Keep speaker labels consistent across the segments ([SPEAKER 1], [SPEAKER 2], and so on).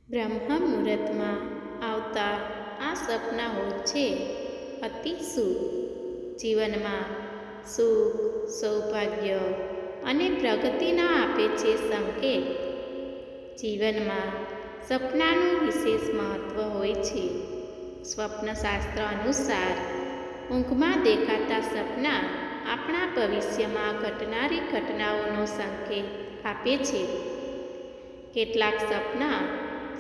[SPEAKER 1] બ્રહ્મ મુહૂર્તમાં આવતા આ સપનાઓ છે અતિ શુભ. જીવનમાં સુખ, સૌભાગ્ય અને પ્રગતિના આપે છે સંકેત. જીવનમાં સપનાનું વિશેષ મહત્ત્વ હોય છે. સ્વપ્નશાસ્ત્ર અનુસાર ઊંઘમાં દેખાતા સપના આપણા ભવિષ્યમાં ઘટનારી ઘટનાઓનો સંકેત આપે છે. કેટલાક સપના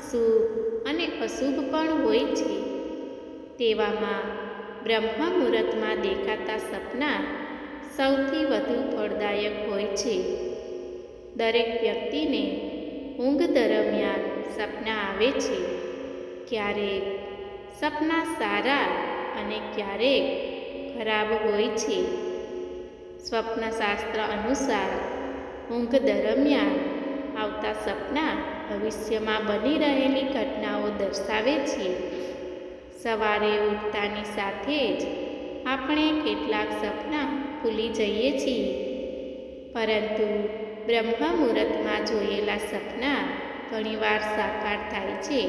[SPEAKER 1] શુભ અને અશુભ પણ હોય છે. તેવામાં બ્રહ્મ મુહૂર્તમાં દેખાતા સપના સૌથી વધુ ફળદાયક હોય છે. દરેક વ્યક્તિને ઊંઘ દરમિયાન સપના આવે છે. ક્યારેક સપના સારા અને ક્યારેક ખરાબ હોય છે. સ્વપ્નશાસ્ત્ર અનુસાર ઊંઘ દરમિયાન આવતા સપના ભવિષ્યમાં બની રહેલી ઘટનાઓ દર્શાવે છે. સવારે ઉઠતાની સાથે જ આપણે કેટલાક સપના ભૂલી જઈએ છીએ, પરંતુ બ્રહ્મ મુહૂર્તમાં જોયેલા સપના ઘણીવાર સાકાર થાય છે.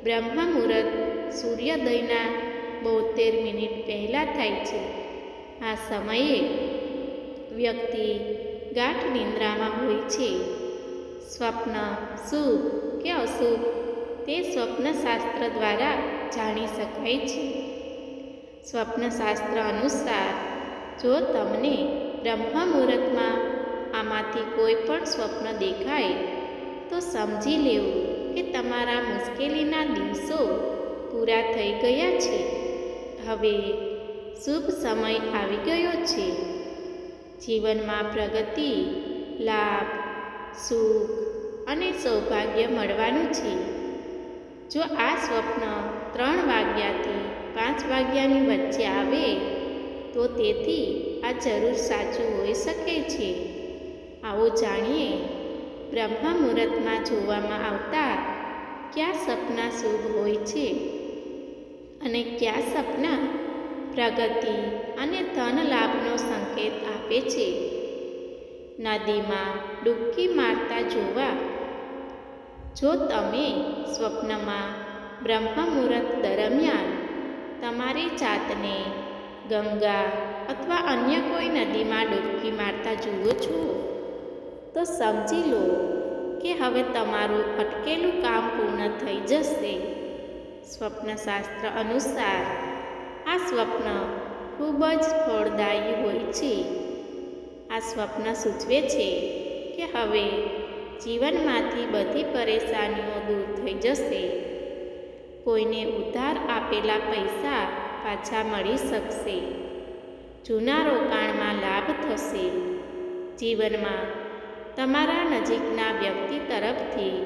[SPEAKER 1] બ્રહ્મ મુહૂર્ત સૂર્યોદયના 72 મિનિટ પહેલાં થાય છે. આ સમયે વ્યક્તિ ગાઢ નિંદ્રામાં હોય છે. સ્વપ્ન શુભ કે અશુભ તે સ્વપ્નશાસ્ત્ર દ્વારા જાણી શકાય છે. સ્વપ્નશાસ્ત્ર અનુસાર જો તમને બ્રહ્મ મુહૂર્તમાં આમાંથી કોઈ પણ સ્વપ્ન દેખાય તો સમજી લેવું કે તમારા મુશ્કેલીના દિવસો પૂરા થઈ ગયા છે. હવે શુભ સમય આવી ગયો છે. જીવનમાં પ્રગતિ, લાભ, સુખ અને સૌભાગ્ય મળવાનું છે. જો આ સ્વપ્ન 3 વાગ્યાથી 5 વાગ્યાની વચ્ચે આવે તો તેથી આ જરૂર સાચું હોઈ શકે છે. આવો જાણીએ બ્રહ્મ મુહૂર્તમાં જોવામાં આવતા કયા સપના શુભ હોય છે અને કયા સપના પ્રગતિ અને ધન લાભનો સંકેત આપે છે. નદીમાં ડૂબકી મારતા જોવા. જો તમે સ્વપ્નમાં બ્રહ્મ મુહૂર્ત દરમિયાન તમારી જાતને ગંગા અથવા અન્ય કોઈ નદીમાં ડૂબકી મારતા જુઓ છો તો સમજી લો કે હવે તમારું અટકેલું કામ પૂર્ણ થઈ જશે. સ્વપ્નશાસ્ત્ર અનુસાર આ સ્વપ્ન ખૂબ જ ફળદાયી હોય છે. આ સ્વપ્ન સૂચવે છે કે હવે જીવનમાંથી બધી પરેશાનીઓ દૂર થઈ જશે. કોઈને ઉધાર આપેલા પૈસા પાછા મળી શકશે. જૂના રોકાણમાં લાભ થશે. જીવનમાં તમારા નજીકના વ્યક્તિ તરફથી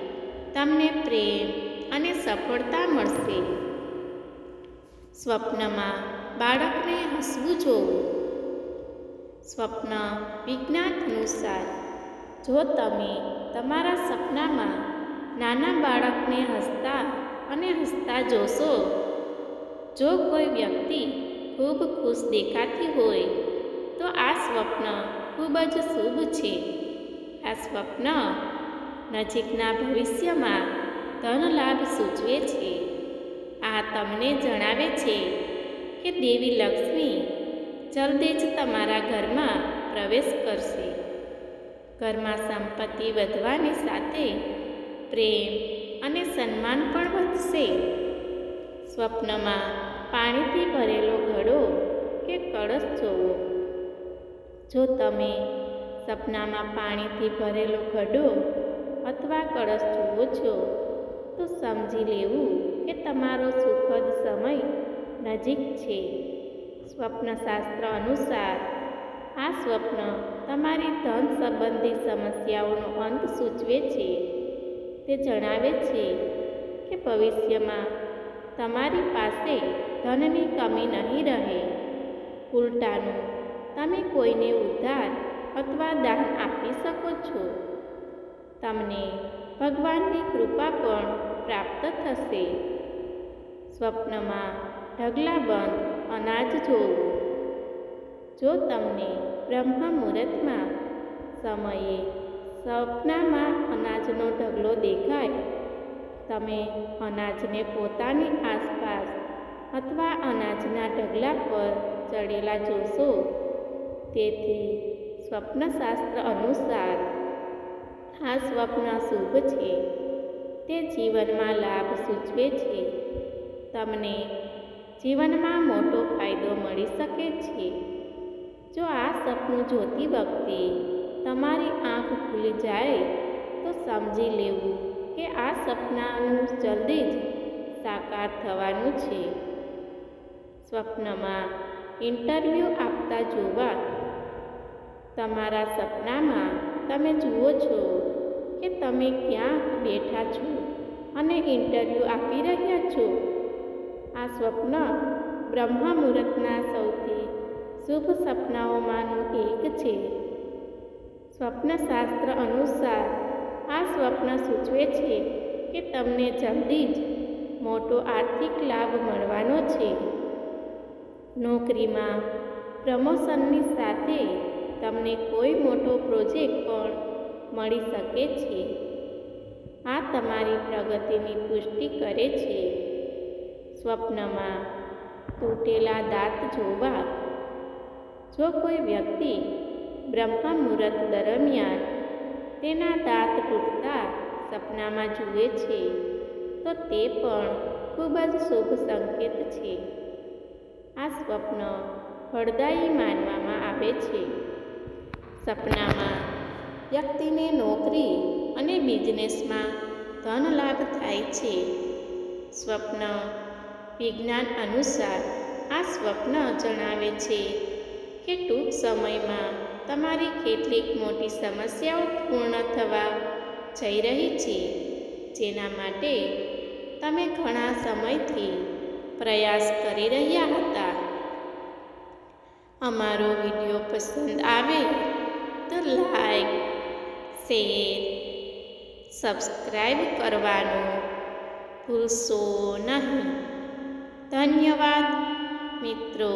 [SPEAKER 1] તમને પ્રેમ અને સફળતા મળશે. સ્વપ્નમાં બાળકને હસવું જોવું. સ્વપ્ન વિજ્ઞાન અનુસાર જો તમે તમારા સપનામાં નાના બાળકને હસતા જોશો, જો કોઈ વ્યક્તિ ખૂબ ખુશ દેખાતી હોય તો આ સ્વપ્ન ખૂબ જ શુભ છે. આ સ્વપ્ન નજીકના ભવિષ્યમાં ધન લાભ સૂચવે છે. આ તમને જણાવે છે કે દેવી લક્ષ્મી જલ્દી જ તમારા ઘરમાં પ્રવેશ કરશે. ઘરમાં સંપત્તિ વધવાની સાથે પ્રેમ અને સન્માન પણ વધશે. સ્વપ્નમાં પાણીથી ભરેલો ઘડો કે કળશ જોવો. જો તમે સપનામાં પાણીથી ભરેલો ઘડો અથવા કળશ જુઓ છો તો સમજી લેવું કે તમારો સુખદ સમય નજીક છે. સ્વપ્નશાસ્ત્ર અનુસાર આ સ્વપ્ન તમારી ધન સંબંધી સમસ્યાઓનો અંત સૂચવે છે. તે જણાવે છે કે ભવિષ્યમાં તમારી પાસે ધનની કમી નહીં રહે. ઉલટાનું તમે કોઈને ઉધાર અથવા દાન આપી શકો છો. તમને ભગવાનની કૃપા પણ પ્રાપ્ત થશે. સ્વપ્નમાં ઢગલાબંધ અનાજ જોવું. જો તમને બ્રહ્મ મુહૂર્તમાં સમયે સપનામાં અનાજનો ઢગલો દેખાય તમે અનાજને પોતાની આસપાસ અથવા અનાજના ઢગલા પર ચડેલા જોશો. તેથી સ્વપ્નશાસ્ત્ર અનુસાર આ સ્વપ્ન શુભ છે. તે જીવનમાં લાભ સૂચવે છે. તમને જીવનમાં મોટો ફાયદો મળી શકે છે. જો આ સપનું જોતી વખતે તમારી આંખ ખુલી જાય તો સમજી લેવું કે આ સપનાનું જલ્દી જ સાકાર થવાનું છે. સ્વપ્નમાં ઇન્ટરવ્યૂ આપતા જોવા. તમારા સપનામાં તમે જુઓ છો કે તમે ક્યાંક બેઠા છો અને ઇન્ટરવ્યૂ આપી રહ્યા છો. આ સ્વપ્ન બ્રહ્મ મુહૂર્તના સૌથી શુભ સપનાઓમાંનું એક છે. સ્વપ્નશાસ્ત્ર અનુસાર આ સ્વપ્ન સૂચવે છે કે તમને જલ્દી જ મોટો આર્થિક લાભ મળવાનો છે. નોકરીમાં પ્રમોશનની સાથે તમને કોઈ મોટો પ્રોજેક્ટ પણ મળી શકે છે. આ તમારી પ્રગતિની પુષ્ટિ કરે છે. સ્વપ્નમાં તૂટેલા દાંત જોવા. જો કોઈ વ્યક્તિ બ્રહ્મ મુહૂર્ત દરમિયાન તેના દાંત તૂટતા સપનામાં જુએ છે તો તે પણ ખૂબ જ શુભ સંકેત છે. આ સ્વપ્ન ફળદાયી માનવામાં આવે છે. સપનામાં વ્યક્તિને નોકરી અને બિઝનેસમાં ધન લાભ થાય છે. સ્વપ્ન વિજ્ઞાન અનુસાર આ સ્વપ્ન જણાવે છે કે ટૂંક સમયમાં તમારી કેટલીક મોટી સમસ્યાઓ પૂર્ણ થવા જઈ રહી છે, જેના માટે તમે ઘણા સમયથી પ્રયાસ કરી રહ્યા હતા. અમારો વિડીયો પસંદ આવે તો લાઈક, શેર, સબસ્ક્રાઈબ કરવાનું ભૂલશો નહીં. ધન્યવાદ મિત્રો.